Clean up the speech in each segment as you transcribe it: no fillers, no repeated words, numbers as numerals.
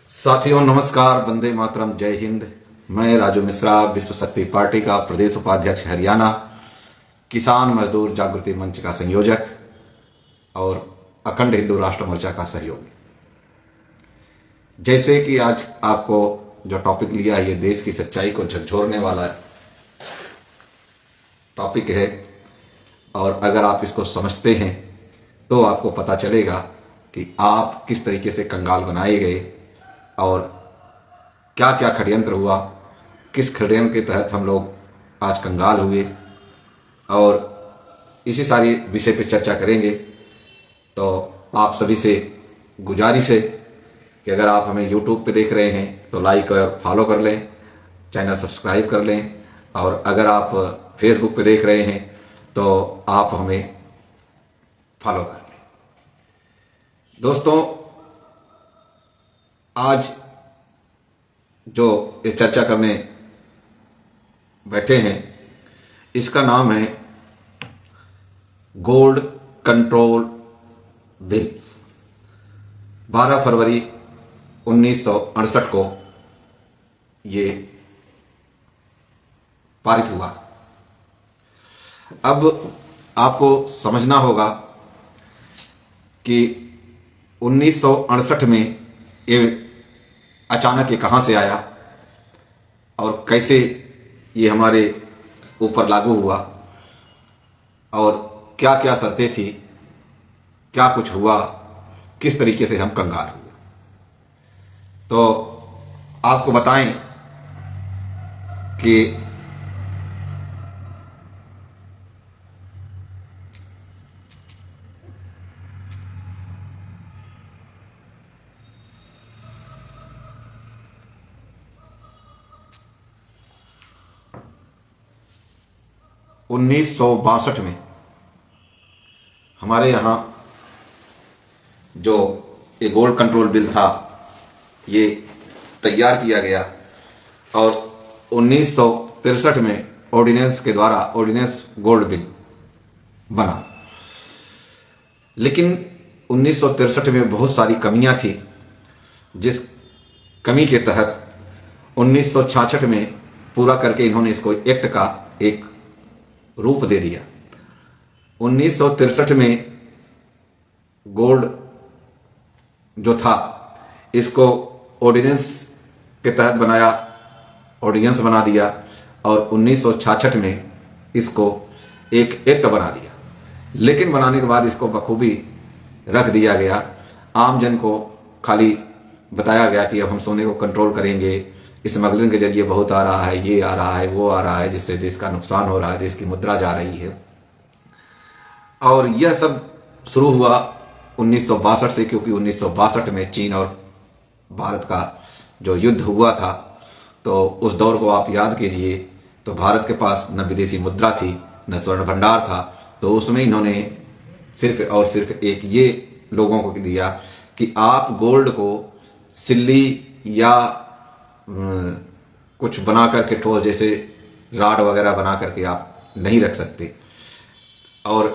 साथियों नमस्कार, वंदे मातरम, जय हिंद। मैं राजू मिश्रा, विश्व शक्ति पार्टी का प्रदेश उपाध्यक्ष हरियाणा, किसान मजदूर जागृति मंच का संयोजक और अखंड हिंदू राष्ट्र मोर्चा का सहयोगी। जैसे कि आज आपको जो टॉपिक लिया है, ये देश की सच्चाई को झकझोरने वाला टॉपिक है और अगर आप इसको समझते हैं तो आपको पता चलेगा कि आप किस तरीके से कंगाल बनाए गए और क्या क्या षड्यंत्र हुआ, किस षड्यंत्र के तहत हम लोग आज कंगाल हुए, और इसी सारी विषय पे चर्चा करेंगे। तो आप सभी से गुजारिश है कि अगर आप हमें YouTube पे देख रहे हैं तो लाइक और फॉलो कर लें, चैनल सब्सक्राइब कर लें, और अगर आप Facebook पे देख रहे हैं तो आप हमें फॉलो कर लें। दोस्तों, आज जो ये चर्चा करने बैठे हैं इसका नाम है गोल्ड कंट्रोल बिल। 12 फरवरी 1968 को ये पारित हुआ। अब आपको समझना होगा कि 1968 में ये अचानक ये कहाँ से आया और कैसे ये हमारे ऊपर लागू हुआ और क्या क्या शर्तें थी, क्या कुछ हुआ, किस तरीके से हम कंगाल हुए। तो आपको बताएं कि उन्नीस सौ बासठ में हमारे यहाँ जो ये गोल्ड कंट्रोल बिल था ये तैयार किया गया और 1963 में ऑर्डिनेंस के द्वारा ऑर्डिनेंस गोल्ड बिल बना। लेकिन 1963 में बहुत सारी कमियां थी, जिस कमी के तहत 1966 में पूरा करके इन्होंने इसको एक्ट का एक रूप दे दिया। 1963 में गोल्ड जो था इसको ऑर्डिनेंस के तहत बनाया, ऑर्डिनेंस बना दिया, और 1966 में इसको एक एक्ट बना दिया। लेकिन बनाने के बाद इसको बखूबी रख दिया गया। आम जन को खाली बताया गया कि अब हम सोने को कंट्रोल करेंगे, स्मगलिंग के जरिए बहुत आ रहा है, ये आ रहा है, वो आ रहा है, जिससे देश का नुकसान हो रहा है, देश की मुद्रा जा रही है। और यह सब शुरू हुआ 1962 से, क्योंकि 1962 में चीन और भारत का जो युद्ध हुआ था, तो उस दौर को आप याद कीजिए। तो भारत के पास न विदेशी मुद्रा थी, न स्वर्ण भंडार था, तो उसमें इन्होंने सिर्फ और सिर्फ एक ये लोगों को दिया कि आप गोल्ड को सिल्ली या कुछ बना करके ठोस, जैसे राड वगैरह बना करके आप नहीं रख सकते। और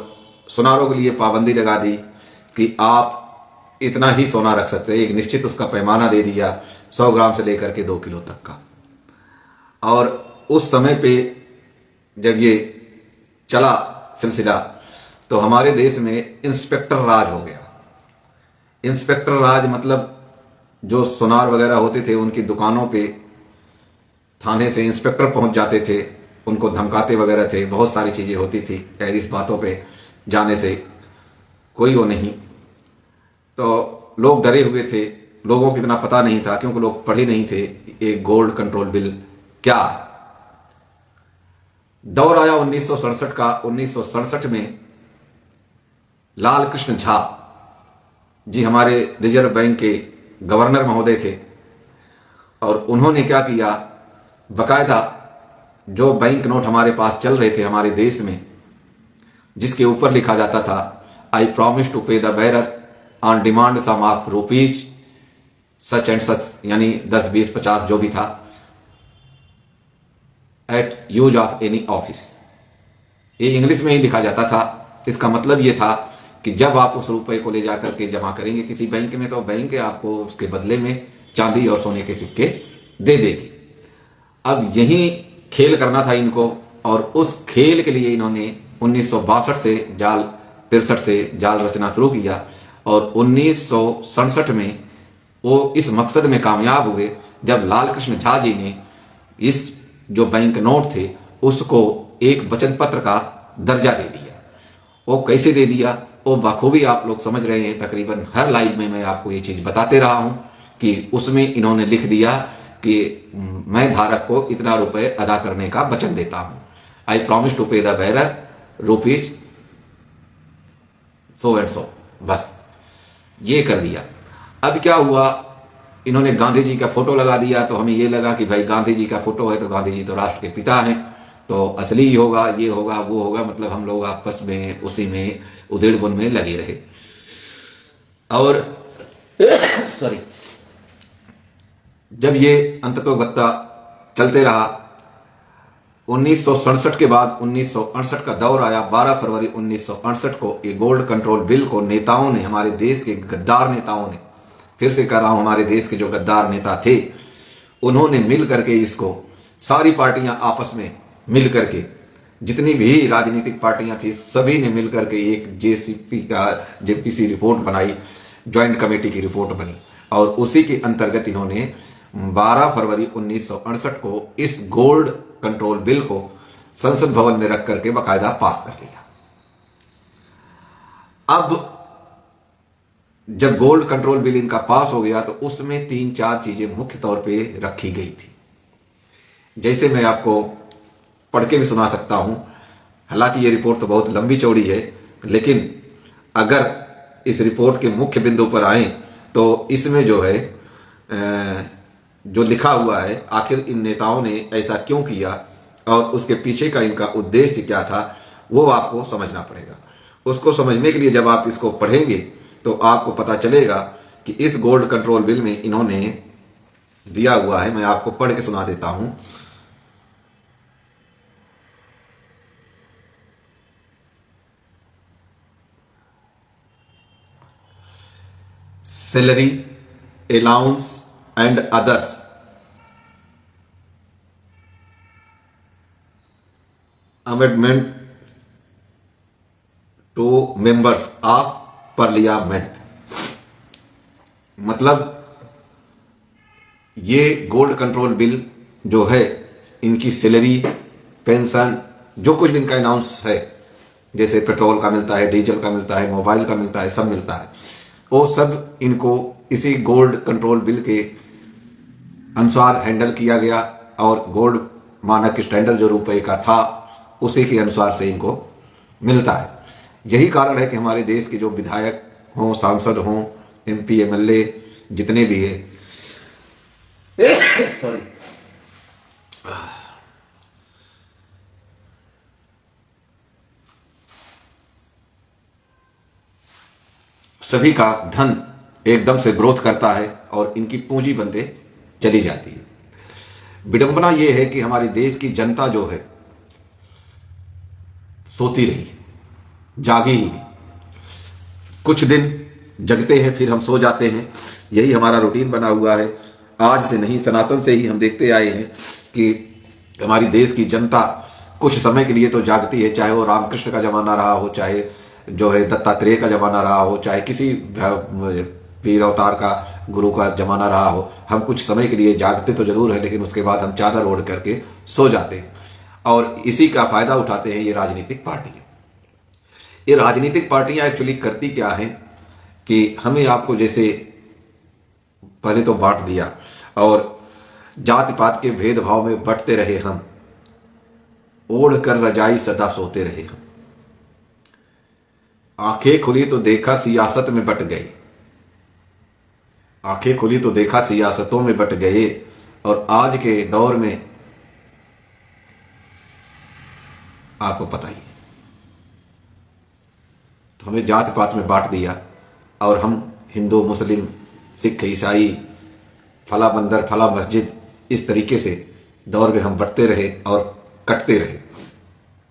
सुनारों के लिए पाबंदी लगा दी कि आप इतना ही सोना रख सकते हैं, एक निश्चित उसका पैमाना दे दिया, 100 ग्राम से लेकर के 2 किलो तक का। और उस समय पे जब ये चला सिलसिला तो हमारे देश में इंस्पेक्टर राज हो गया। इंस्पेक्टर राज मतलब जो सुनार वगैरह होते थे उनकी दुकानों पे थाने से इंस्पेक्टर पहुंच जाते थे, उनको धमकाते वगैरह थे, बहुत सारी चीजें होती थी। खैर, इस बातों पे जाने से कोई वो नहीं। तो लोग डरे हुए थे, लोगों को इतना पता नहीं था क्योंकि लोग पढ़े नहीं थे एक गोल्ड कंट्रोल बिल क्या है। दौर आया 1967 का। 1967 में लाल कृष्ण झा जी हमारे रिजर्व बैंक के गवर्नर महोदय थे, और उन्होंने क्या किया, बकायदा जो बैंक नोट हमारे पास चल रहे थे हमारे देश में, जिसके ऊपर लिखा जाता था I promise to pay the bearer on demand sum of rupees such and such, यानी 10, 20, 50 जो भी था, at use of any office. ये इंग्लिश में ही लिखा जाता था। इसका मतलब ये था कि जब आप उस रुपए को ले जाकर के जमा करेंगे किसी बैंक में, तो बैंक आपको उसके बदले में चांदी और सोने के सिक्के दे देगी। अब यही खेल करना था इनको, और उस खेल के लिए इन्होंने 1962 से 63 से जाल रचना शुरू किया, और 1967 में वो इस मकसद में कामयाब हुए जब लाल कृष्ण झा जी ने इस जो बैंक नोट थे उसको एक वचन पत्र का दर्जा दे दिया। वो कैसे दे दिया वो बखूबी आप लोग समझ रहे हैं। तकरीबन हर लाइव में मैं आपको ये चीज बताते रहा हूं कि उसमें इन्होंने लिख दिया कि मैं धारक को इतना रुपए अदा करने का वचन देता हूं, आई promise to pay the bearer rupees so and so, बस ये कर दिया। अब क्या हुआ, इन्होंने गांधी जी का फोटो लगा दिया, तो हमें ये लगा कि भाई गांधी जी का फोटो है तो गांधी जी तो राष्ट्र के पिता हैं, तो असली ही होगा, ये होगा वो होगा। मतलब हम लोग आपस में उसी में उधेड़ बुन में लगे रहे। और सॉरी, जब ये अंततोगत्ता चलते रहा, 1967 के बाद 1968 का दौर आया। 12 फरवरी 1968 को ये गोल्ड कंट्रोल बिल को नेताओं ने, हमारे देश के गद्दार नेताओं ने, फिर से कह रहा हूं हमारे देश के जो गद्दार नेता थे उन्होंने मिल करके इसको, सारी पार्टियां आपस में मिल करके, जितनी भी राजनीतिक पार्टियां थी सभी ने मिल करके एक जेपीसी रिपोर्ट बनाई, ज्वाइंट कमेटी की रिपोर्ट बनी, और उसी के अंतर्गत इन्होंने 12 फरवरी 1968 को इस गोल्ड कंट्रोल बिल को संसद भवन में रख करके बाकायदा पास कर लिया। अब जब गोल्ड कंट्रोल बिल इनका पास हो गया तो उसमें 3-4 चीजें मुख्य तौर पे रखी गई थी, जैसे मैं आपको पढ़ के भी सुना सकता हूं। हालांकि ये रिपोर्ट तो बहुत लंबी चौड़ी है, लेकिन अगर इस रिपोर्ट के मुख्य बिंदु पर आए तो इसमें जो है जो लिखा हुआ है, आखिर इन नेताओं ने ऐसा क्यों किया और उसके पीछे का इनका उद्देश्य क्या था, वो आपको समझना पड़ेगा। उसको समझने के लिए जब आप इसको पढ़ेंगे तो आपको पता चलेगा कि इस गोल्ड कंट्रोल बिल में इन्होंने दिया हुआ है। मैं आपको पढ़ के सुना देता हूं। Salary, allowance and others amendment to members of parliament। मतलब ये गोल्ड कंट्रोल बिल जो है, इनकी सैलरी, पेंशन, जो कुछ भी इनका अनाउंस है, जैसे पेट्रोल का मिलता है, डीजल का मिलता है, मोबाइल का मिलता है, सब मिलता है, वो सब इनको इसी गोल्ड कंट्रोल बिल के अनुसार हैंडल किया गया, और गोल्ड मानक स्टैंडर्ड जो रुपए का था उसी के अनुसार से इनको मिलता है। यही कारण है कि हमारे देश के जो विधायक हों, सांसद हों, एमपी, एमएलए जितने भी हैं, सॉरी, सभी का धन एकदम से ग्रोथ करता है और इनकी पूंजी बनते चली जाती है। विडंबना यह है कि हमारे देश की जनता जो है सोती रही, जागी ही नहीं। कुछ दिन जगते हैं, फिर हम सो जाते हैं, यही हमारा रूटीन बना हुआ है। आज से नहीं, सनातन से ही हम देखते आए हैं कि हमारी देश की जनता कुछ समय के लिए तो जागती है, चाहे वो रामकृष्ण का जमाना रहा हो, चाहे जो है दत्तात्रेय का जमाना रहा हो, चाहे किसी पीर अवतार का, गुरु का जमाना रहा हो। हम कुछ समय के लिए जागते तो जरूर है, लेकिन उसके बाद हम चादर ओढ़ करके सो जाते हैं, और इसी का फायदा उठाते हैं ये राजनीतिक पार्टियां। ये राजनीतिक पार्टियां एक्चुअली करती क्या है कि हमें आपको जैसे पहले तो बांट दिया, और जाति पात के भेदभाव में बंटते रहे हम, ओढ़ कर रजाई सदा सोते रहे हम। आंखें खुली तो देखा सियासत में बट गए, आंखें खुली तो देखा सियासतों में बट गए, और आज के दौर में आपको पता ही, तो हमें जात पात में बांट दिया, और हम हिंदू, मुस्लिम, सिख, ईसाई, फला बंदर, फला मस्जिद, इस तरीके से दौर में हम बंटते रहे और कटते रहे।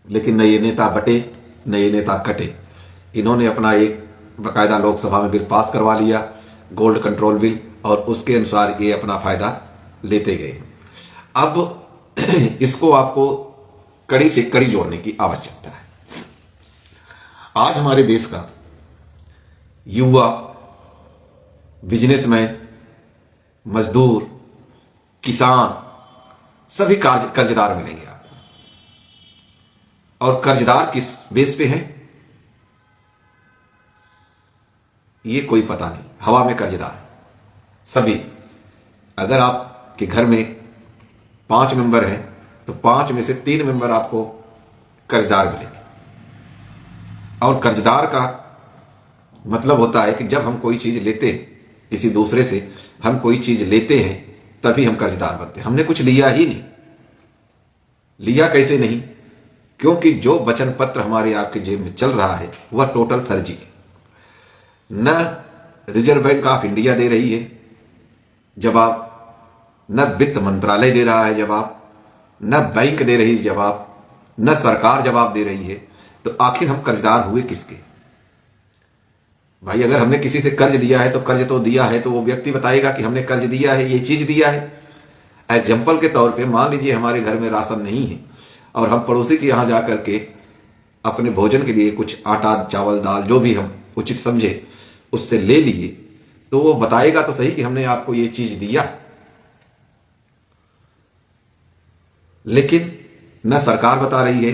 लेकिन न ये नेता बटे, न ये नेता कटे। इन्होंने अपना एक बाकायदा लोकसभा में बिल पास करवा लिया, गोल्ड कंट्रोल बिल, और उसके अनुसार ये अपना फायदा लेते गए। अब इसको आपको कड़ी से कड़ी जोड़ने की आवश्यकता है। आज हमारे देश का युवा, बिजनेसमैन, मजदूर, किसान सभी कर्जदार मिलेंगे आपको। और कर्जदार किस बेस पे है ये कोई पता नहीं, हवा में कर्जदार सभी। अगर आपके घर में 5 मेंबर हैं तो 5 में से 3 मेंबर आपको कर्जदार मिलेंगे। और कर्जदार का मतलब होता है कि जब हम कोई चीज लेते हैं किसी दूसरे से, हम कोई चीज लेते हैं तभी हम कर्जदार बनते हैं। हमने कुछ लिया ही नहीं। लिया कैसे नहीं? क्योंकि जो वचन पत्र हमारे आपके जेब में चल रहा है वह टोटल फर्जी है। न रिजर्व बैंक ऑफ इंडिया दे रही है जवाब, न वित्त मंत्रालय दे रहा है जवाब, न बैंक दे रही है जवाब, न सरकार जवाब दे रही है। तो आखिर हम कर्जदार हुए किसके? भाई अगर हमने किसी से कर्ज लिया है तो कर्ज तो दिया है, तो वो व्यक्ति बताएगा कि हमने कर्ज दिया है, ये चीज दिया है। एग्जाम्पल के तौर पे मान लीजिए हमारे घर में राशन नहीं है और हम पड़ोसी के यहां जाकर के अपने भोजन के लिए कुछ आटा, चावल, दाल जो भी हम उचित समझे उससे ले लिए, तो वो बताएगा तो सही कि हमने आपको ये चीज दिया। लेकिन न सरकार बता रही है,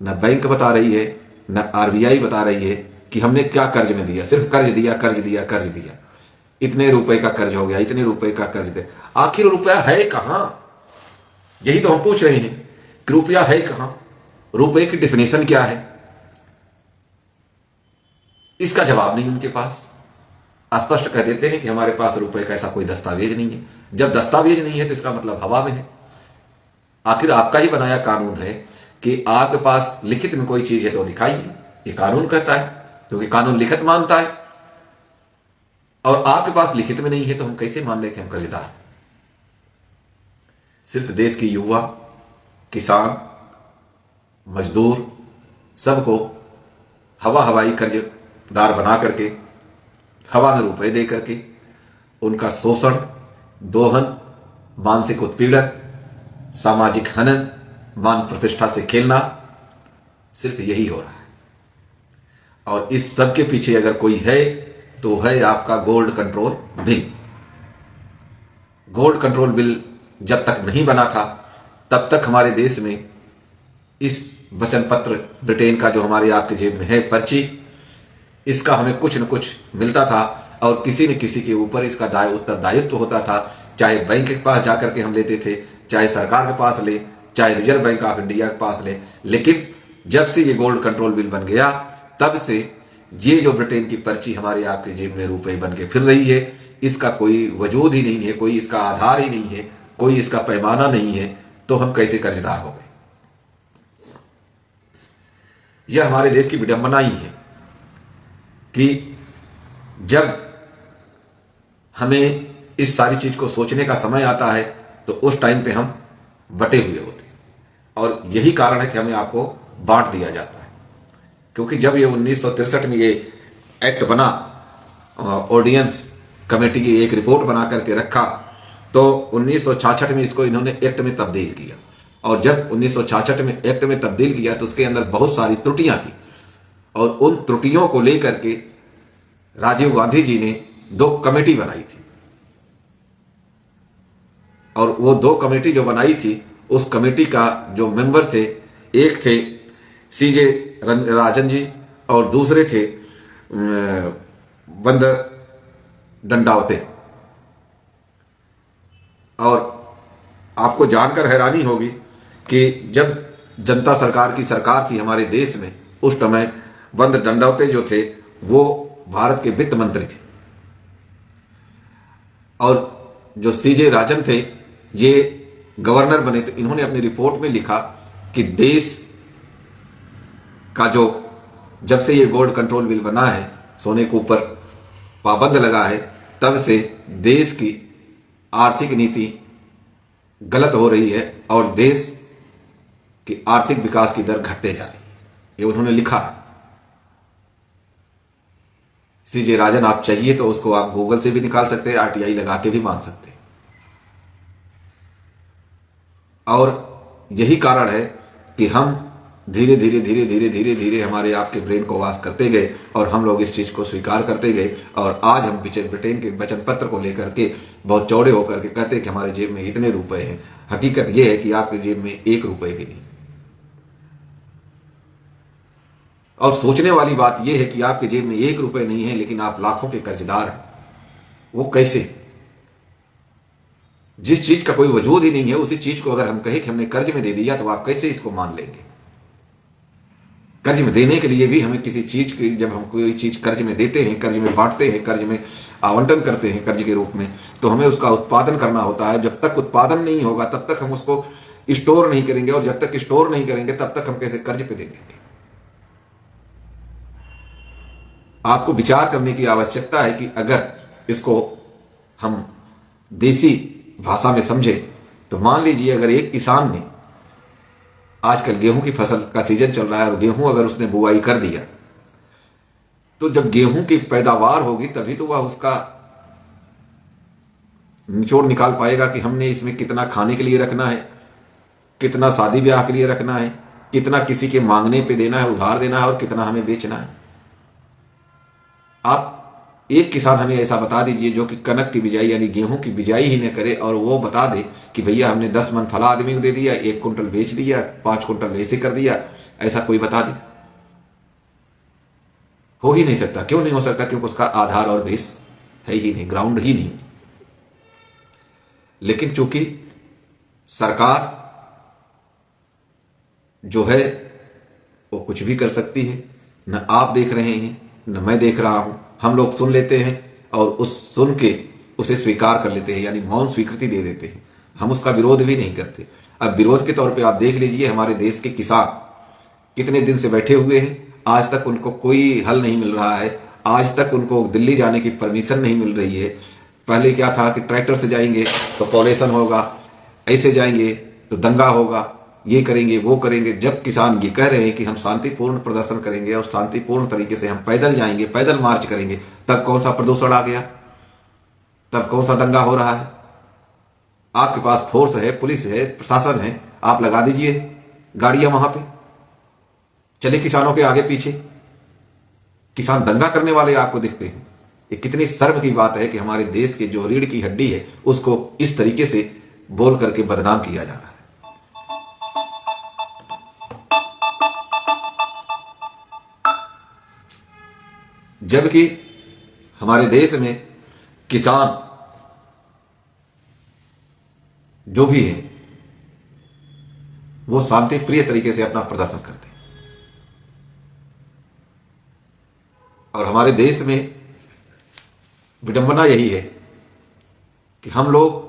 न बैंक बता रही है, न आरबीआई बता रही है कि हमने क्या कर्ज में दिया। सिर्फ कर्ज दिया, कर्ज दिया, कर्ज दिया, इतने रुपए का कर्ज हो गया, इतने रुपए का कर्ज दे। आखिर रुपया है कहां? यही तो हम पूछ रहे हैं कि रुपया है कहां? रुपए की डेफिनेशन क्या है? इसका जवाब नहीं उनके पास। स्पष्ट कह देते हैं कि हमारे पास रुपए का ऐसा कोई दस्तावेज नहीं है। जब दस्तावेज नहीं है तो इसका मतलब हवा में है। आखिर आपका ही बनाया कानून है कि आपके पास लिखित में कोई चीज है तो दिखाइए, ये कानून कहता है, क्योंकि कानून लिखित मानता है। और आपके पास लिखित में नहीं है तो हम कैसे मान लें कि हम कर्जदार? सिर्फ देश की युवा, किसान, मजदूर सबको हवाई कर्जदार बना करके, हवा में रुपए दे करके उनका शोषण, दोहन, मानसिक उत्पीड़न, सामाजिक हनन, मान प्रतिष्ठा से खेलना, सिर्फ यही हो रहा है। और इस सब के पीछे अगर कोई है तो है आपका gold control bill. Gold control bill जब तक नहीं बना था तब तक हमारे देश में इस वचन पत्र ब्रिटेन का जो हमारे आपके जेब में है पर्ची, इसका हमें कुछ न कुछ मिलता था और किसी न किसी के ऊपर इसका उत्तरदायित्व होता था। चाहे बैंक के पास जाकर के हम लेते थे, चाहे सरकार के पास ले, चाहे रिजर्व बैंक ऑफ इंडिया के पास ले। लेकिन जब से ये गोल्ड कंट्रोल बिल बन गया तब से ये जो ब्रिटेन की पर्ची हमारे आपके जेब में रुपए बन के फिर रही है, इसका कोई वजूद ही नहीं है, कोई इसका आधार ही नहीं है, कोई इसका पैमाना नहीं है। तो हम कैसे कर्जदार हो गए? यह हमारे देश की विडंबना ही है कि जब हमें इस सारी चीज को सोचने का समय आता है तो उस टाइम पे हम बटे हुए होते हैं। और यही कारण है कि हमें आपको बांट दिया जाता है। क्योंकि जब ये 1963 में ये एक्ट बना, ऑर्डिनेंस कमेटी की एक रिपोर्ट बना करके रखा, तो 1966 में इसको इन्होंने एक्ट में तब्दील किया। और जब 1966 में एक्ट में तब्दील किया तो उसके अंदर बहुत सारी त्रुटियां थी और उन त्रुटियों को लेकर के राजीव गांधी जी ने 2 कमेटी बनाई थी। और वो 2 कमेटी जो बनाई थी, उस कमेटी का जो मेंबर थे, एक थे सीजे राजन जी और दूसरे थे बंद डंडावते। और आपको जानकर हैरानी होगी कि जब जनता सरकार की सरकार थी हमारे देश में, उस समय बंद डंडावते जो थे वो भारत के वित्त मंत्री थे। और जो सीजे राजन थे ये गवर्नर बने थे। इन्होंने अपनी रिपोर्ट में लिखा कि देश का जो जब से ये गोल्ड कंट्रोल बिल बना है, सोने के ऊपर पाबंद लगा है, तब से देश की आर्थिक नीति गलत हो रही है और देश की आर्थिक विकास की दर घटते जा रही है। ये उन्होंने लिखा है। सीजे राजन आप चाहिए तो उसको आप गूगल से भी निकाल सकते हैं, आरटीआई लगा के भी मांग सकते हैं। और यही कारण है कि हम धीरे धीरे धीरे धीरे धीरे धीरे हमारे आपके ब्रेन को वाश करते गए और हम लोग इस चीज को स्वीकार करते गए। और आज हम ब्रिटेन के वचन पत्र को लेकर के बहुत चौड़े होकर के कहते हैं कि हमारे जेब में इतने रुपए हैं। हकीकत यह है कि आपके जेब में 1 रुपए भी नहीं। और सोचने वाली बात यह है कि आपके जेब में 1 रुपए नहीं है, लेकिन आप लाखों के कर्जदार हैं। वो कैसे? जिस चीज का कोई वजूद ही नहीं है, उसी चीज को अगर हम कहें कि हमने कर्ज में दे दिया, तो आप कैसे इसको मान लेंगे? कर्ज में देने के लिए भी हमें किसी चीज की, जब हम कोई चीज कर्ज में देते हैं, कर्ज में बांटते हैं, कर्ज में आवंटन करते हैं कर्ज के रूप में, तो हमें उसका उत्पादन करना होता है। जब तक उत्पादन नहीं होगा तब तक हम उसको स्टोर नहीं करेंगे, और जब तक स्टोर नहीं करेंगे तब तक हम कैसे कर्ज पे दे देंगे? आपको विचार करने की आवश्यकता है कि अगर इसको हम देसी भाषा में समझे तो मान लीजिए अगर एक किसान ने, आजकल गेहूं की फसल का सीजन चल रहा है, और गेहूं अगर उसने बुआई कर दिया, तो जब गेहूं की पैदावार होगी तभी तो वह उसका निचोड़ निकाल पाएगा कि हमने इसमें कितना खाने के लिए रखना है, कितना शादी ब्याह के लिए रखना है, कितना किसी के मांगने पे देना है, उधार देना है, और कितना हमें बेचना है। आप एक किसान हमें ऐसा बता दीजिए जो कि कनक की बिजाई यानी गेहूं की बिजाई ही न करे, और वो बता दे कि भैया हमने 10 मन फला आदमी को दे दिया, 1 कुंटल बेच दिया, 5 कुंटल ऐसे कर दिया। ऐसा कोई बता दे? हो ही नहीं सकता। क्यों नहीं हो सकता? क्योंकि उसका आधार और बेस है ही नहीं, ग्राउंड ही नहीं। लेकिन चूंकि सरकार जो है वो कुछ भी कर सकती है, न आप देख रहे हैं न मैं देख रहा हूं, हम लोग सुन लेते हैं और उस सुन के उसे स्वीकार कर लेते हैं, यानी मौन स्वीकृति दे देते हैं। हम उसका विरोध भी नहीं करते। अब विरोध के तौर पे आप देख लीजिए, हमारे देश के किसान कितने दिन से बैठे हुए हैं, आज तक उनको कोई हल नहीं मिल रहा है। आज तक उनको दिल्ली जाने की परमिशन नहीं मिल रही है। पहले क्या था कि ट्रैक्टर से जाएंगे तो पॉल्यूशन होगा, ऐसे जाएंगे तो दंगा होगा, ये करेंगे वो करेंगे। जब किसान ये कह रहे हैं कि हम शांतिपूर्ण प्रदर्शन करेंगे और शांतिपूर्ण तरीके से हम पैदल जाएंगे, पैदल मार्च करेंगे, तब कौन सा प्रदूषण आ गया? तब कौन सा दंगा हो रहा है? आपके पास फोर्स है, पुलिस है, प्रशासन है, आप लगा दीजिए गाड़ियां वहां पे, चले किसानों के आगे पीछे। किसान दंगा करने वाले आपको दिखते हैं। ये कितनी शर्म की बात है कि हमारे देश के जो रीढ़ की हड्डी है उसको इस तरीके से बोल करके बदनाम किया जा रहा है। जबकि हमारे देश में किसान जो भी है वो शांति प्रिय तरीके से अपना प्रदर्शन करते हैं। और हमारे देश में विडंबना यही है कि हम लोग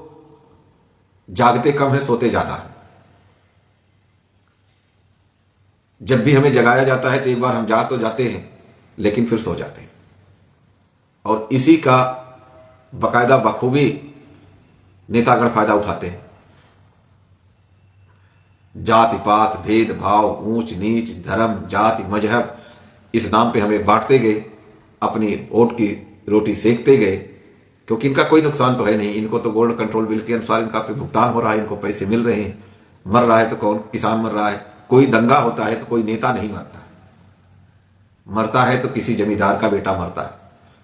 जागते कम है, सोते ज्यादा है। जब भी हमें जगाया जाता है तो एक बार हम जाग तो जाते हैं, लेकिन फिर सो जाते हैं। और इसी का बकायदा बखूबी नेतागण फायदा उठाते हैं। जाति पात भेदभाव, ऊंच नीच, धर्म, जाति, मजहब, इस नाम पे हमें बांटते गए, अपनी वोट की रोटी सेकते गए। क्योंकि इनका कोई नुकसान तो है नहीं, इनको तो गोल्ड कंट्रोल बिल के अनुसार इनका पे भुगतान हो रहा है, इनको पैसे मिल रहे हैं। मर रहा है तो कौन? किसान मर रहा है। कोई दंगा होता है तो कोई नेता नहीं मरता है। मरता है तो किसी जमींदार का बेटा मरता है,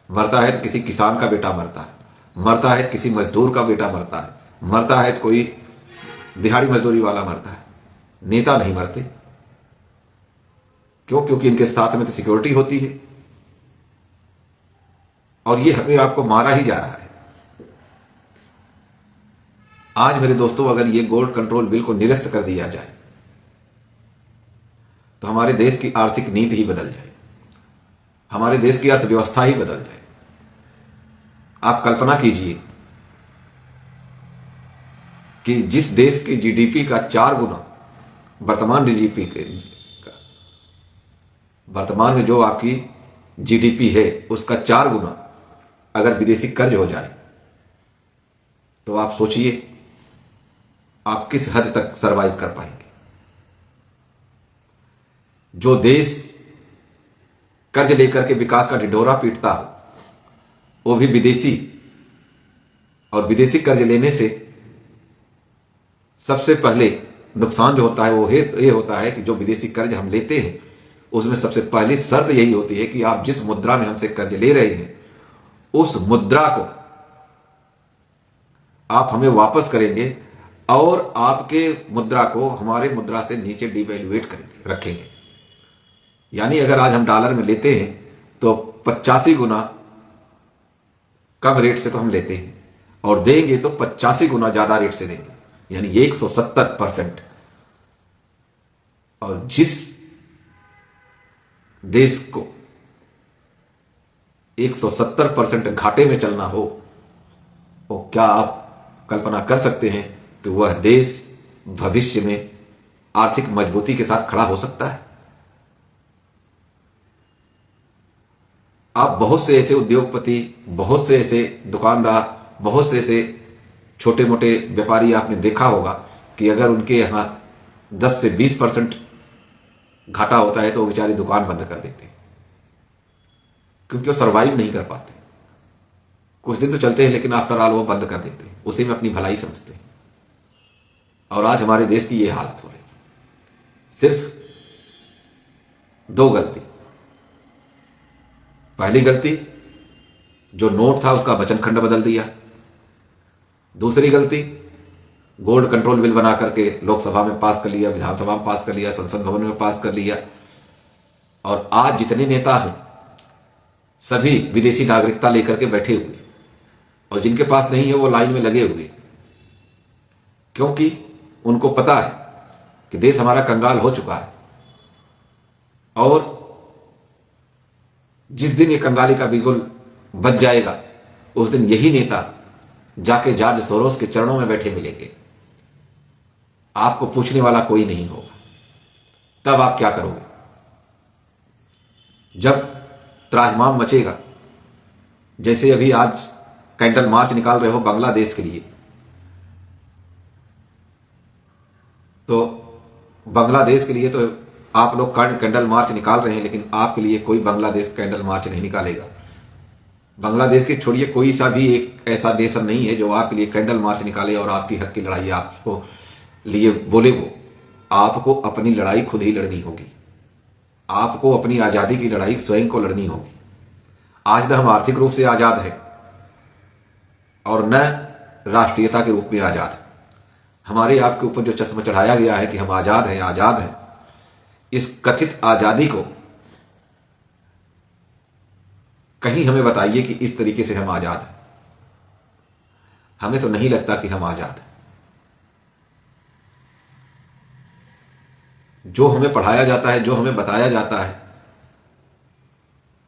मरता है तो किसी किसान का बेटा मरता है, मरता है तो किसी मजदूर का बेटा मरता है, मरता है तो कोई दिहाड़ी मजदूरी वाला मरता है। नेता नहीं मरते। क्यों? क्योंकि इनके साथ में तो सिक्योरिटी होती है, और ये हमें आपको मारा ही जा रहा है। आज मेरे दोस्तों, अगर ये गोल्ड कंट्रोल बिल को निरस्त कर दिया जाए तो हमारे देश की आर्थिक नीति ही बदल जाए, हमारे देश की अर्थव्यवस्था ही बदल जाए। आप कल्पना कीजिए कि जिस देश की जीडीपी का 4 गुना वर्तमान जीडीपी के, वर्तमान में जो आपकी जीडीपी है उसका 4 गुना अगर विदेशी कर्ज हो जाए, तो आप सोचिए आप किस हद तक सरवाइव कर पाएंगे। जो देश कर्ज लेकर के विकास का ढिढोरा पीटता हो, वो भी विदेशी। और विदेशी कर्ज लेने से सबसे पहले नुकसान जो होता है वो ये होता है कि जो विदेशी कर्ज हम लेते हैं उसमें सबसे पहली शर्त यही होती है कि आप जिस मुद्रा में हमसे कर्ज ले रहे हैं उस मुद्रा को आप हमें वापस करेंगे और आपके मुद्रा को हमारे मुद्रा से नीचे डिवैल्यूएट करेंगे, रखेंगे। यानी अगर आज हम डॉलर में लेते हैं तो 85 गुना कम रेट से तो हम लेते हैं और देंगे तो 85 गुना ज्यादा रेट से देंगे, यानी 170%। और जिस देश को 170% घाटे में चलना हो, वो क्या आप कल्पना कर सकते हैं कि वह देश भविष्य में आर्थिक मजबूती के साथ खड़ा हो सकता है? आप बहुत से ऐसे उद्योगपति, बहुत से ऐसे दुकानदार, बहुत से ऐसे छोटे मोटे व्यापारी आपने देखा होगा कि अगर उनके यहां 10 से 20% घाटा होता है तो वो बेचारे दुकान बंद कर देते हैं, क्योंकि वो सरवाइव नहीं कर पाते। कुछ दिन तो चलते हैं लेकिन आफ्टर ऑल वो बंद कर देते हैं, उसी में अपनी भलाई समझते हैं। और आज हमारे देश की ये हालत हो रही है। सिर्फ 2 गलती। पहली गलती, जो नोट था उसका वचन खंड बदल दिया। दूसरी गलती, गोल्ड कंट्रोल बिल बना करके लोकसभा में पास कर लिया, विधानसभा में पास कर लिया, संसद भवन में पास कर लिया। और आज जितने नेता हैं सभी विदेशी नागरिकता लेकर के बैठे हुए, और जिनके पास नहीं है वो लाइन में लगे हुए, क्योंकि उनको पता है कि देश हमारा कंगाल हो चुका है। और जिस दिन ये कंगाली का बिगुल बच जाएगा उस दिन यही नेता जाके जॉर्ज सोरोस के चरणों में बैठे मिलेंगे। आपको पूछने वाला कोई नहीं होगा। तब आप क्या करोगे? जब त्राहिमाम मचेगा, जैसे अभी आज कैंडल मार्च निकाल रहे हो बांग्लादेश के लिए, तो बांग्लादेश के लिए तो आप लोग कैंडल मार्च निकाल रहे हैं, लेकिन आपके लिए कोई बांग्लादेश कैंडल मार्च नहीं निकालेगा। बांग्लादेश के छोड़िए, कोई सा भी एक ऐसा नेशन नहीं है जो आपके लिए कैंडल मार्च निकाले और आपकी हक की लड़ाई आपको लिए बोले। वो आपको अपनी लड़ाई खुद ही लड़नी होगी। आपको अपनी आजादी की लड़ाई स्वयं को लड़नी होगी। आज न हम आर्थिक रूप से आजाद हैं और न राष्ट्रीयता के रूप में आजाद हैं। हमारे आपके ऊपर जो चश्मा चढ़ाया गया है कि हम आजाद हैं, आजाद हैं, इस कथित आजादी को कहीं हमें बताइए कि इस तरीके से हम आजाद हैं। हमें तो नहीं लगता कि हम आजाद हैं। जो हमें पढ़ाया जाता है, जो हमें बताया जाता है,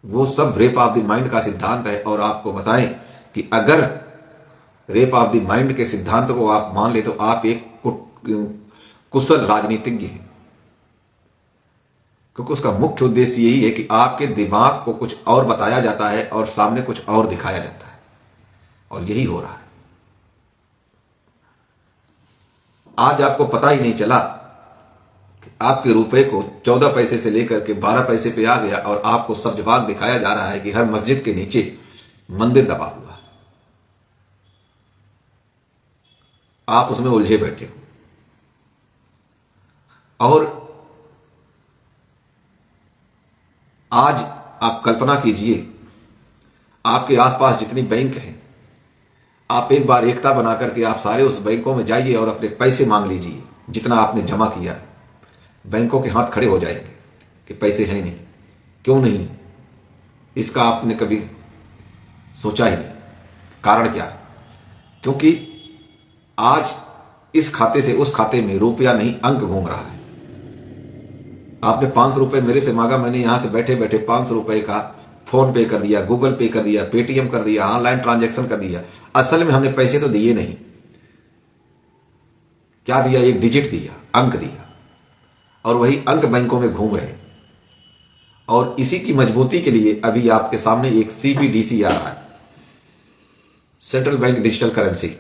वो सब रेप ऑफ द माइंड का सिद्धांत है। और आपको बताएं कि अगर रेप ऑफ द माइंड के सिद्धांत को आप मान ले तो आप एक कुशल राजनीतिज्ञ हैं, क्योंकि उसका मुख्य उद्देश्य यही है कि आपके दिमाग को कुछ और बताया जाता है और सामने कुछ और दिखाया जाता है, और यही हो रहा है। आज आपको पता ही नहीं चला कि आपके रुपए को 14 पैसे से लेकर के 12 पैसे पे आ गया, और आपको सब जवाब दिखाया जा रहा है कि हर मस्जिद के नीचे मंदिर दबा हुआ है। आप उसमें उलझे बैठे हो। और आज आप कल्पना कीजिए, आपके आसपास जितनी बैंक हैं, आप एक बार एकता बना करके आप सारे उस बैंकों में जाइए और अपने पैसे मांग लीजिए जितना आपने जमा किया है। बैंकों के हाथ खड़े हो जाएंगे कि पैसे हैं नहीं। क्यों नहीं? इसका आपने कभी सोचा ही नहीं। कारण क्या? क्योंकि आज इस खाते से उस खाते में रुपया नहीं, अंक घूम रहा है। आपने 500 रुपए मेरे से मांगा, मैंने यहां से बैठे बैठे 500 रुपए का फोन पे कर दिया, गूगल पे कर दिया, पेटीएम कर दिया, ऑनलाइन ट्रांजैक्शन कर दिया। असल में हमने पैसे तो दिए नहीं। क्या दिया? एक डिजिट दिया, अंक दिया, और वही अंक बैंकों में घूम रहे हैं। और इसी की मजबूती के लिए अभी आपके सामने एक CBDC आ रहा है, सेंट्रल बैंक डिजिटल करेंसी।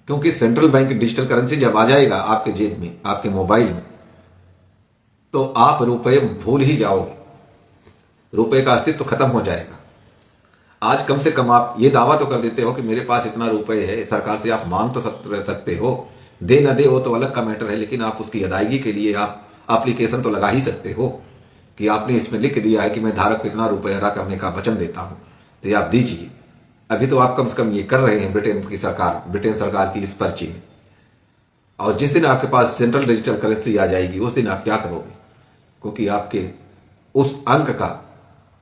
क्योंकि सेंट्रल बैंक डिजिटल करेंसी जब आ जाएगा आपके जेब में, आपके मोबाइल में, तो आप रुपए भूल ही जाओगे। रुपए का अस्तित्व खत्म हो जाएगा। आज कम से कम आप ये दावा तो कर देते हो कि मेरे पास इतना रुपए है, सरकार से आप मांग तो सकते हो, दे न दे वो तो अलग का मैटर है, लेकिन आप उसकी अदायगी के लिए आप एप्लीकेशन तो लगा ही सकते हो कि आपने इसमें लिख दिया है कि मैं धारक को इतना रुपए अदा करने का वचन देता हूं, तो ये आप दीजिए। अभी तो आप कम से कम ये कर रहे हैं ब्रिटेन सरकार की इस पर्ची में। और जिस दिन आपके पास सेंट्रल डिजिटल करेंसी आ जाएगी उस दिन आप क्या करोगे, क्योंकि आपके उस अंक का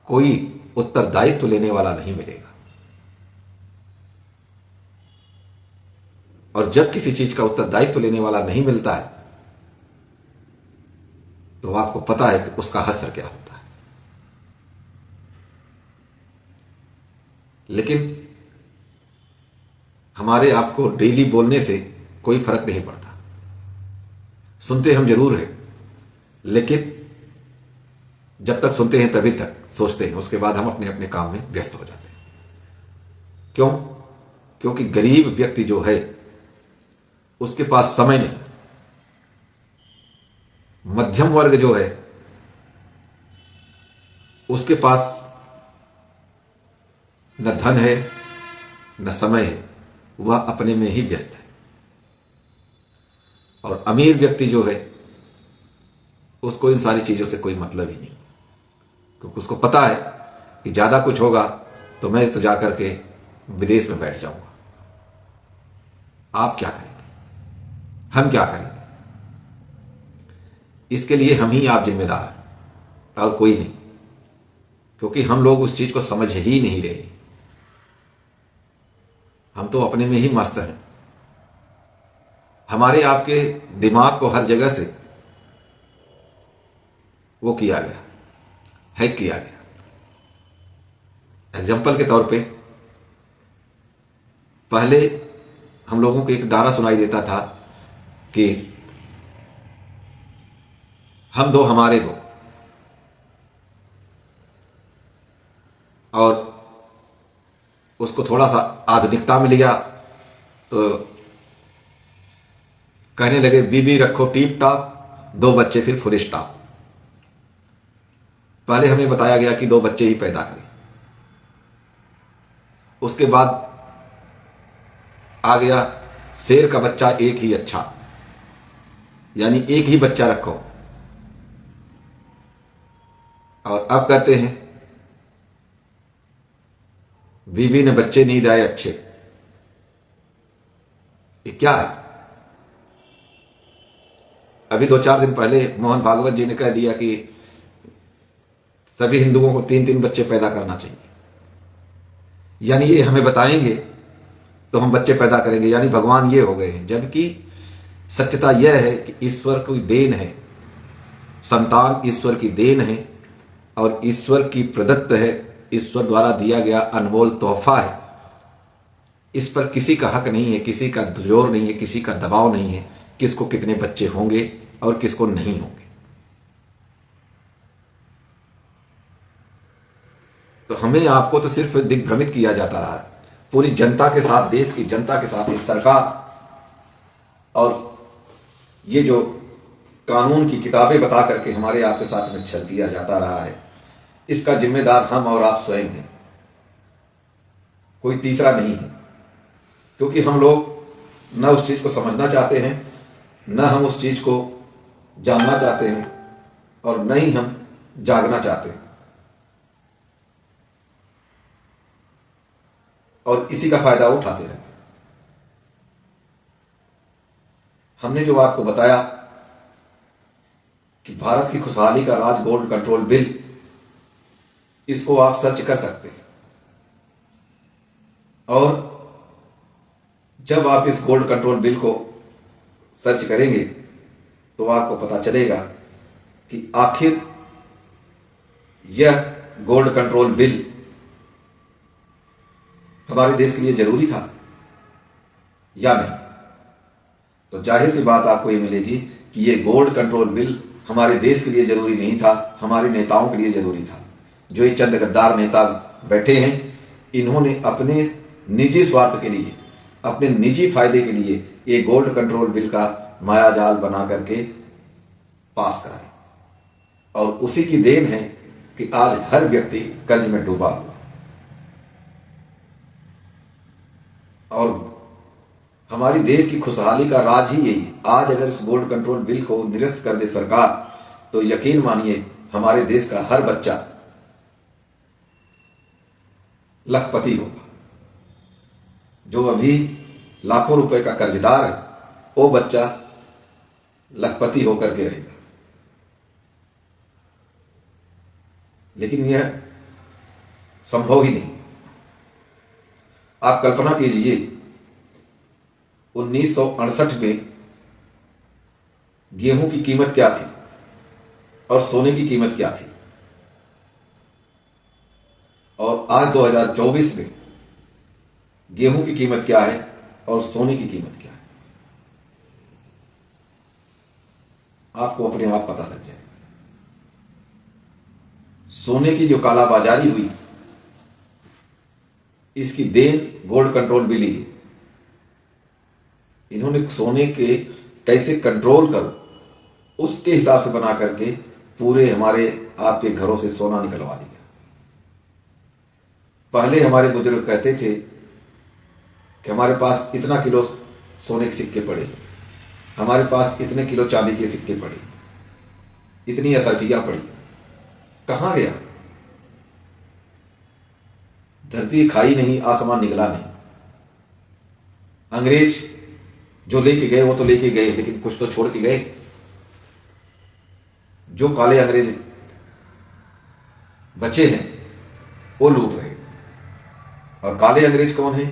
कोई उत्तरदायित्व लेने वाला नहीं मिलेगा। और जब किसी चीज का उत्तरदायित्व लेने वाला नहीं मिलता है तो आपको पता है कि उसका असर क्या होता है। लेकिन हमारे आपको डेली बोलने से कोई फर्क नहीं पड़ता। सुनते हम जरूर हैं, लेकिन जब तक सुनते हैं तभी तक सोचते हैं, उसके बाद हम अपने अपने काम में व्यस्त हो जाते हैं। क्यों? क्योंकि गरीब व्यक्ति जो है उसके पास समय नहीं, मध्यम वर्ग जो है उसके पास न धन है न समय है, वह अपने में ही व्यस्त है। और अमीर व्यक्ति जो है उसको इन सारी चीजों से कोई मतलब ही नहीं, क्योंकि उसको पता है कि ज्यादा कुछ होगा तो मैं तो जाकर के विदेश में बैठ जाऊंगा। आप क्या करेंगे, हम क्या करेंगे, इसके लिए हम ही आप जिम्मेदार हैं और कोई नहीं, क्योंकि हम लोग उस चीज को समझ ही नहीं रहे। हम तो अपने में ही मस्त हैं। हमारे आपके दिमाग को हर जगह से वो किया गया, हैक किया गया। एग्जाम्पल के तौर पे पहले हम लोगों को एक नारा सुनाई देता था कि हम दो हमारे दो, और उसको थोड़ा सा आधुनिकता में लिया तो कहने लगे बीबी रखो टीप टाप, दो बच्चे फिर फुल स्टॉप। पहले हमें बताया गया कि दो बच्चे ही पैदा करें, उसके बाद आ गया शेर का बच्चा एक ही अच्छा, यानी एक ही बच्चा रखो। और अब कहते हैं बीवी ने बच्चे नहीं दिए अच्छे। ये क्या है? अभी 2-4 दिन पहले मोहन भागवत जी ने कह दिया कि सभी हिंदुओं को 3-3 बच्चे पैदा करना चाहिए, यानी ये हमें बताएंगे तो हम बच्चे पैदा करेंगे, यानी भगवान ये हो गए हैं। जबकि सत्यता यह है कि ईश्वर की देन है, संतान ईश्वर की देन है और ईश्वर की प्रदत्त है, ईश्वर द्वारा दिया गया अनमोल तोहफा है। इस पर किसी का हक नहीं है, किसी का जोर नहीं है, किसी का दबाव नहीं है किसको कितने बच्चे होंगे और किसको नहीं होंगे। तो हमें आपको तो सिर्फ दिग्भ्रमित किया जाता रहा, पूरी जनता के साथ, देश की जनता के साथ एक सरकार और ये जो कानून की किताबें बता करके हमारे आपके साथ में छल किया जाता रहा है, इसका जिम्मेदार हम और आप स्वयं हैं, कोई तीसरा नहीं है। क्योंकि हम लोग न उस चीज को समझना चाहते हैं, न हम उस चीज को जानना चाहते हैं और न ही हम जागना चाहते हैं, और इसी का फायदा उठाते रहते हैं। हमने जो आपको बताया कि भारत की खुशहाली का राज गोल्ड कंट्रोल बिल, इसको आप सर्च कर सकते हैं। और जब आप इस गोल्ड कंट्रोल बिल को सर्च करेंगे तो आपको पता चलेगा कि आखिर यह गोल्ड कंट्रोल बिल हमारे देश के लिए जरूरी था या नहीं। तो जाहिर सी बात आपको ये मिलेगी कि ये गोल्ड कंट्रोल बिल हमारे देश के लिए जरूरी नहीं था, हमारे नेताओं के लिए जरूरी था। जो ये चंद गद्दार नेता बैठे हैं, इन्होंने अपने निजी स्वार्थ के लिए, अपने निजी फायदे के लिए ये गोल्ड कंट्रोल बिल का मायाजाल बना करके पास कराए। और उसी की देन है कि आज हर व्यक्ति कर्ज में डूबा हुआ, और हमारी देश की खुशहाली का राज ही यही। आज अगर इस गोल्ड कंट्रोल बिल को निरस्त कर दे सरकार, तो यकीन मानिए हमारे देश का हर बच्चा लखपति होगा। जो अभी लाखों रुपए का कर्जदार है, वो बच्चा लखपति होकर के रहेगा। लेकिन यह संभव ही नहीं। आप कल्पना कीजिए 1968 में गेहूं की कीमत क्या थी और सोने की कीमत क्या थी, और आज 2024 में गेहूं की कीमत क्या है और सोने की कीमत क्या है। आपको अपने आप पता लग जाएगा। सोने की जो कालाबाजारी हुई, इसकी देन गोल्ड कंट्रोल बिल ही है। इन्होंने सोने के कैसे कंट्रोल करो उसके हिसाब से बना करके पूरे हमारे आपके घरों से सोना निकलवा दिया। पहले हमारे बुजुर्ग कहते थे कि हमारे पास इतना किलो सोने के सिक्के पड़े, हमारे पास इतने किलो चांदी के सिक्के पड़े, इतनी असरफियां पड़ी। कहां गया? धरती खाई नहीं, आसमान निकला नहीं। अंग्रेज जो लेके गए वो तो लेके गए, लेकिन कुछ तो छोड़ के गए। जो काले अंग्रेज बचे हैं वो लूट रहे। और काले अंग्रेज कौन है?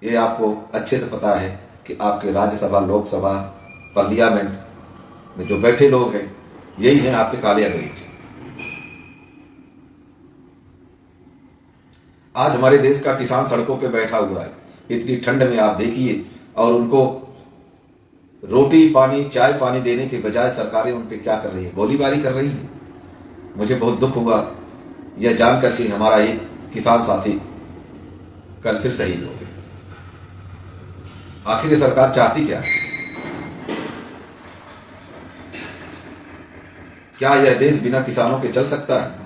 ये आपको अच्छे से पता है कि आपके राज्यसभा, लोकसभा, पार्लियामेंट में जो बैठे लोग हैं, यही हैं आपके काले अंग्रेज। आज हमारे देश का किसान सड़कों पे बैठा हुआ है इतनी ठंड में, आप देखिए, और उनको रोटी पानी, चाय पानी देने के बजाय सरकारें उन पे क्या कर रही है? गोलीबारी कर रही है। मुझे बहुत दुख हुआ यह जान करके हमारा एक किसान साथी कल फिर शहीद हो गए। आखिर ये सरकार चाहती क्या है? क्या यह देश बिना किसानों के चल सकता है?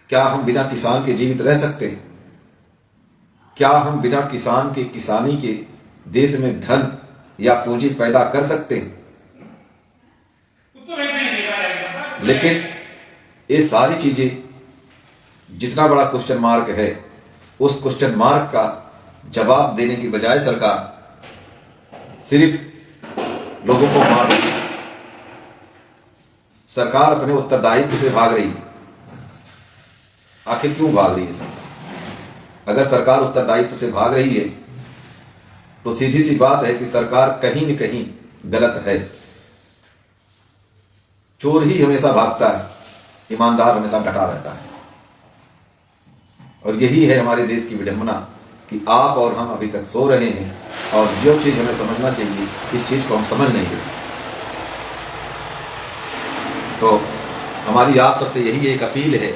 क्या हम बिना किसान के जीवित रह सकते हैं? क्या हम बिना किसान के, किसानी के देश में धन या पूंजी पैदा कर सकते हैं? लेकिन ये सारी चीजें, जितना बड़ा क्वेश्चन मार्क है, उस क्वेश्चन मार्क का जवाब देने की बजाय सरकार सिर्फ लोगों को मार रही है। सरकार अपने उत्तरदायित्व से भाग रही है। आखिर क्यों भाग रही है सरकार? अगर सरकार उत्तरदायित्व से भाग रही है तो सीधी सी बात है कि सरकार कहीं न कहीं गलत है। चोर ही हमेशा भागता है, ईमानदार हमेशा डटा रहता है। और यही है हमारे देश की विडंबना कि आप और हम अभी तक सो रहे हैं, और जो चीज हमें समझना चाहिए इस चीज को हम समझ नहीं रहे। तो हमारी आप सबसे यही एक अपील है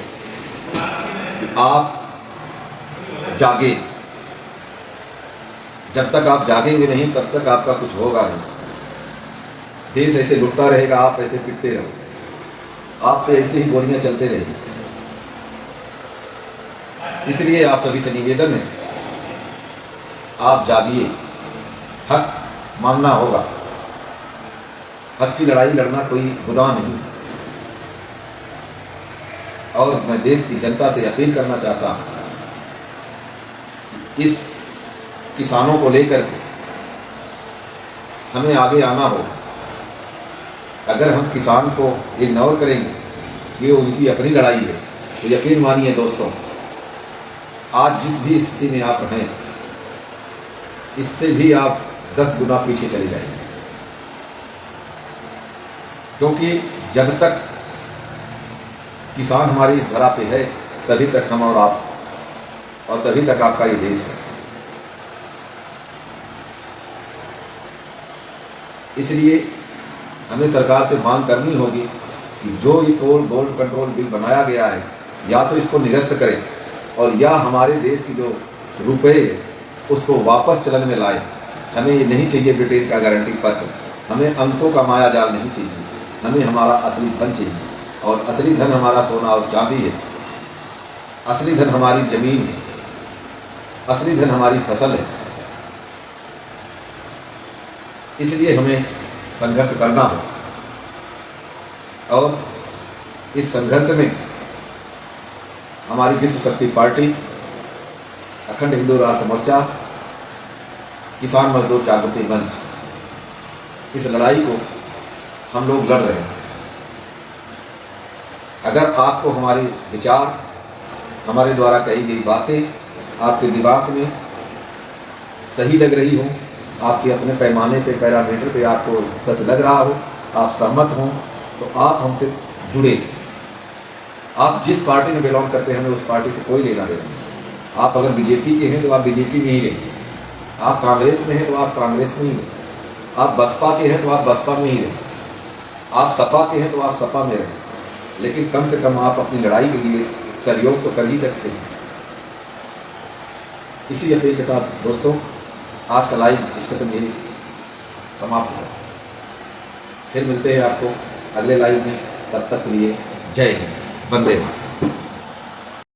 कि आप जागे। जब तक आप जागेंगे नहीं, तब तक आपका कुछ होगा नहीं। देश ऐसे लुटता रहेगा, आप ऐसे पिटते रहोगे, आप पे ऐसे ही गोलियां चलते रहेंगी। इसलिए आप सभी से निवेदन है, आप जागिए। हक मांगना होगा। हक की लड़ाई लड़ना कोई गुनाह नहीं। और मैं देश की जनता से अपील करना चाहता हूं, इस किसानों को लेकर के हमें आगे आना होगा। अगर हम किसान को इग्नोर करेंगे, ये उनकी अपनी लड़ाई है, तो यकीन मानिए दोस्तों, आज जिस भी स्थिति में आप हैं, इससे भी आप 10 गुना पीछे चले जाएंगे। क्योंकि जब तक किसान हमारी इस धरा पे है, तभी तक हम और आप, और तभी तक आपका ये देश है। इसलिए हमें सरकार से मांग करनी होगी कि जो ये गोल्ड कंट्रोल बिल बनाया गया है, या तो इसको निरस्त करें, और या हमारे देश की जो रुपए है उसको वापस चलन में लाएं। हमें ये नहीं चाहिए ब्रिटेन का गारंटी पत्र, हमें अंकों का माया जाल नहीं चाहिए, हमें हमारा असली धन चाहिए। और असली धन हमारा सोना और चांदी है, असली धन हमारी जमीन है, असली धन हमारी फसल है। इसलिए हमें संघर्ष करना हो और इस संघर्ष में हमारी विश्व शक्ति पार्टी, अखंड हिंदू राष्ट्र मोर्चा, किसान मजदूर जागृति मंच, इस लड़ाई को हम लोग लड़ रहे हैं। अगर आपको हमारे विचार, हमारे द्वारा कही गई बातें आपके दिमाग में सही लग रही हो, आपके अपने पैमाने पे, पैरामीटर पे आपको सच लग रहा हो, आप सहमत हों, तो आप हमसे जुड़े। आप जिस पार्टी में बिलोंग करते हैं, हमें उस पार्टी से कोई लेना देना नहीं। आप अगर बीजेपी के हैं तो आप बीजेपी में ही रहें, आप कांग्रेस में हैं तो आप कांग्रेस में ही रहें, आप बसपा के हैं तो आप बसपा में ही रहें, आप सपा के हैं तो आप सपा में रहें, लेकिन कम से कम आप अपनी लड़ाई के लिए सहयोग तो कर ही सकते हैं। इसी अपील के साथ दोस्तों, आज का लाइव डिस्कशन यही समाप्त है। फिर मिलते हैं आपको अगले लाइव में, तब तक के लिए जय हिंद, वंदे मातरम।